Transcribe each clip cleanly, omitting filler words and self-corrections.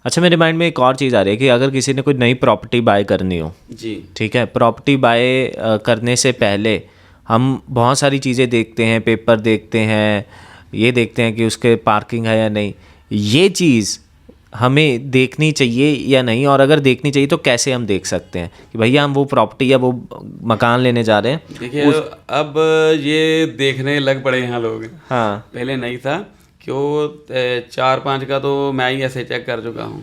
अच्छा, मेरे माइंड में एक और चीज़ आ रही है कि अगर किसी ने कोई नई प्रॉपर्टी बाय करनी हो, जी, ठीक है, प्रॉपर्टी बाय करने से पहले हम बहुत सारी चीज़ें देखते हैं, पेपर देखते हैं, ये देखते हैं कि उसके पार्किंग है या नहीं, ये चीज़ हमें देखनी चाहिए या नहीं, और अगर देखनी चाहिए तो कैसे हम देख सकते हैं कि भैया हम वो प्रॉपर्टी या वो मकान लेने जा रहे हैं। देखिए अब ये देखने लग पड़े यहाँ लोग। हाँ। पहले नहीं था क्यों, 4-5 का तो मैं ही ऐसे चेक कर चुका हूँ।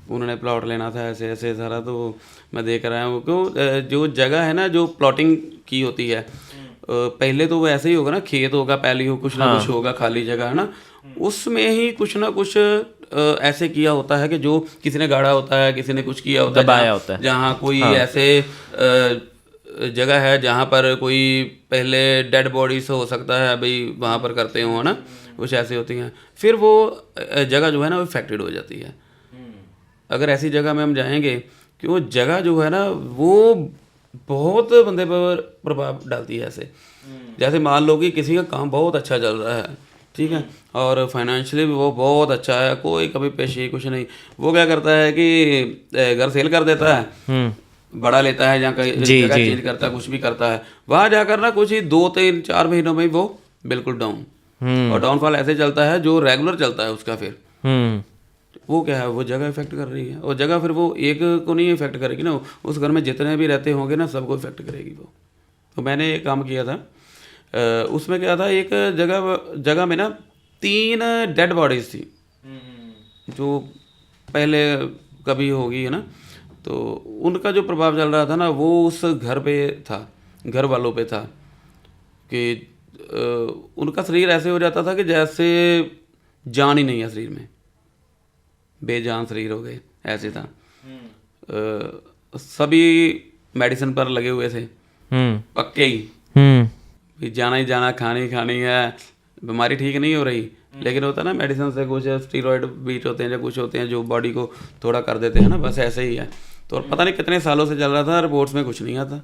उन्होंने प्लॉट लेना था ऐसे ऐसे सारा, तो मैं देख रहा हूँ क्यों, जो जगह है ना जो प्लॉटिंग की होती है, पहले तो वो ऐसे ही होगा ना, खेत होगा, पैली हो, कुछ ना कुछ होगा, खाली जगह है ना, उसमें ही कुछ ना कुछ ऐसे किया होता है कि जो किसी ने गाड़ा होता है, किसी ने कुछ किया होता है, दबाया होता है। जहाँ कोई ऐसे जगह है जहाँ पर कोई पहले डेड बॉडीज हो सकता है भाई, वहाँ पर करते हो ना, कुछ ऐसी होती हैं, फिर वो जगह जो है ना वो इफेक्टेड हो जाती है। अगर ऐसी जगह में हम जाएंगे कि वो जगह जो है ना वो बहुत बंदे पर प्रभाव डालती है ऐसे। जैसे मान लो कि किसी का काम बहुत अच्छा चल रहा है, ठीक है, और फाइनेंशियली भी वो बहुत अच्छा है, कोई कभी पेशी कुछ नहीं, वो क्या करता है कि घर सेल कर देता है, बड़ा लेता है, जहाँ कहीं जगह चेंज करता है, कुछ भी करता है, वहाँ जाकर ना कुछ ही 2-3-4 महीनों में ही वो बिल्कुल डाउन। और डाउनफॉल ऐसे चलता है जो रेगुलर चलता है उसका, फिर वो क्या है, वो जगह इफेक्ट कर रही है, और जगह फिर वो एक को नहीं इफेक्ट करेगी ना, उस घर में जितने भी रहते होंगे ना सबको इफेक्ट करेगी वो। तो मैंने एक काम किया था, उसमें क्या था, एक जगह में ना 3 डेड बॉडीज थी जो पहले कभी होगी है ना, तो उनका जो प्रभाव चल रहा था ना वो उस घर पे था, घर वालों पे था कि उनका शरीर ऐसे हो जाता था कि जैसे जान ही नहीं है शरीर में, बेजान शरीर हो गए, ऐसे था। सभी मेडिसिन पर लगे हुए थे, पक्के ही, जाना ही जाना, खानी ही खानी है, बीमारी ठीक नहीं हो रही, लेकिन होता ना मेडिसिन से कुछ स्टीरॉयड बीट होते हैं या कुछ होते हैं जो बॉडी को थोड़ा कर देते हैं ना, बस ऐसे ही है। तो पता नहीं कितने सालों से चल रहा था, रिपोर्ट्स में कुछ नहीं आता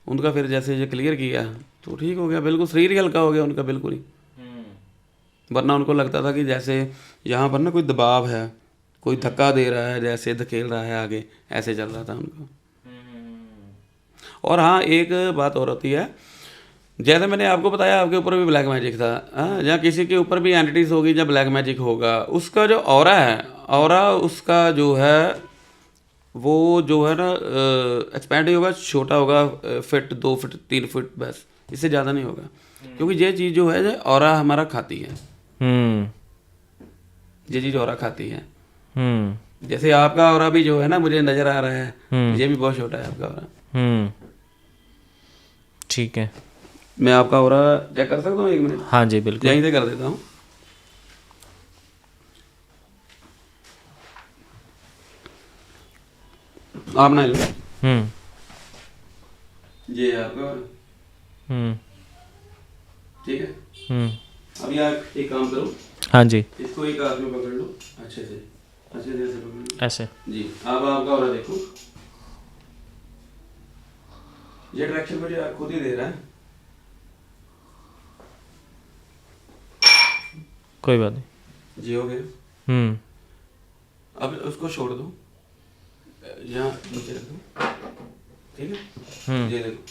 उनका। फिर जैसे ये क्लियर किया तो ठीक हो गया, बिल्कुल शरीर ही हल्का हो गया उनका, बिल्कुल ही। वरना उनको लगता था कि जैसे यहाँ पर ना कोई दबाव है, कोई धक्का दे रहा है, जैसे धकेल रहा है आगे, ऐसे चल रहा था उनको। और हाँ, एक बात और होती है, जैसे मैंने आपको बताया आपके ऊपर भी ब्लैक मैजिक था, या किसी के ऊपर भी एंटिटीज होगी जब ब्लैक मैजिक होगा, उसका जो ऑरा है, ऑरा उसका जो है वो जो है ना एक्सपैंड ही होगा, छोटा होगा, फिट 2 फीट 3 फीट, बस इससे ज़्यादा नहीं होगा। क्योंकि ये चीज़ जो है ऑरा हमारा खाती है, ये चीज़ ऑरा खाती है। जैसे आपका ऑरा भी जो है ना मुझे नज़र आ रहा है, ये भी बहुत छोटा है आपका ऑरा। ठीक है, मैं आपका ऑरा चेक कर सकता हूँ 1 मिनट? हाँ जी बिल्कुल, यहीं से कर देता हूँ। आप ना लो, ये है आपका ऑरा, ठीक है। अभी आप एक काम करो, हाँ जी, इसको एक हाथ में पकड़ लो, अच्छे से ऐसे पकड़ लो, ऐसे जी। अब आपका ऑरा देखो, ये डायरेक्शन मुझे खुद ही दे रहा है, कोई बात नहीं। जी हो गया। अब उसको छोड़ दो, यहाँ नीचे रख दो, ठीक है। ये देखो,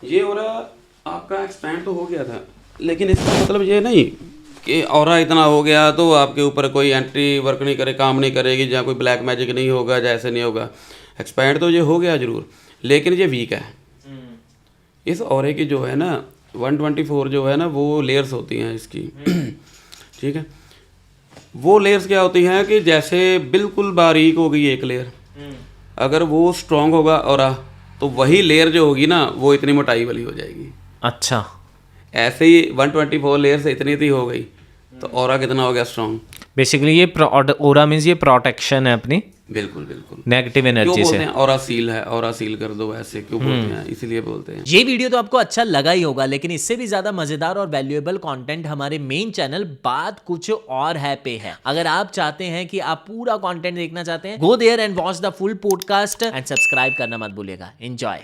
ये ऑरा आपका एक्सपैंड तो हो गया था, लेकिन इसका मतलब ये नहीं कि ऑरा इतना हो गया तो आपके ऊपर कोई एंटी वर्क नहीं करे, काम नहीं करेगी, जहाँ कोई ब्लैक मैजिक नहीं होगा, जैसे नहीं होगा। एक्सपैंड तो ये हो गया ज़रूर, लेकिन ये वीक है। इस ऑरे की जो है ना 124 जो है ना वो लेयर्स होती हैं इसकी, ठीक है। वो लेयर्स क्या होती हैं कि जैसे बिल्कुल बारीक होगी एक लेयर, अगर वो स्ट्रॉन्ग होगा ऑरा तो वही लेयर जो होगी ना वो इतनी मोटाई वाली हो जाएगी। अच्छा, ऐसे ही 124 लेयर से इतनी हो गई तो ऑरा कितना हो गया स्ट्रॉन्ग। बेसिकली ये ओरा मीन्स ये प्रोटेक्शन है अपनी, बिल्कुल बिल्कुल। नेगेटिव क्यों एनर्जी बोलते से। हैं ऑरा सील है, ऑरा सील कर दो, ऐसे क्यों बोलते हैं? इसीलिए बोलते हैं। ये वीडियो तो आपको अच्छा लगा ही होगा, लेकिन इससे भी ज्यादा मजेदार और वैल्यूएबल कंटेंट हमारे मेन चैनल बात कुछ और है पे है। अगर आप चाहते हैं कि आप पूरा कंटेंट देखना चाहते हैं, go there and watch the full podcast and subscribe करना मत भूलिएगा। एंजॉय।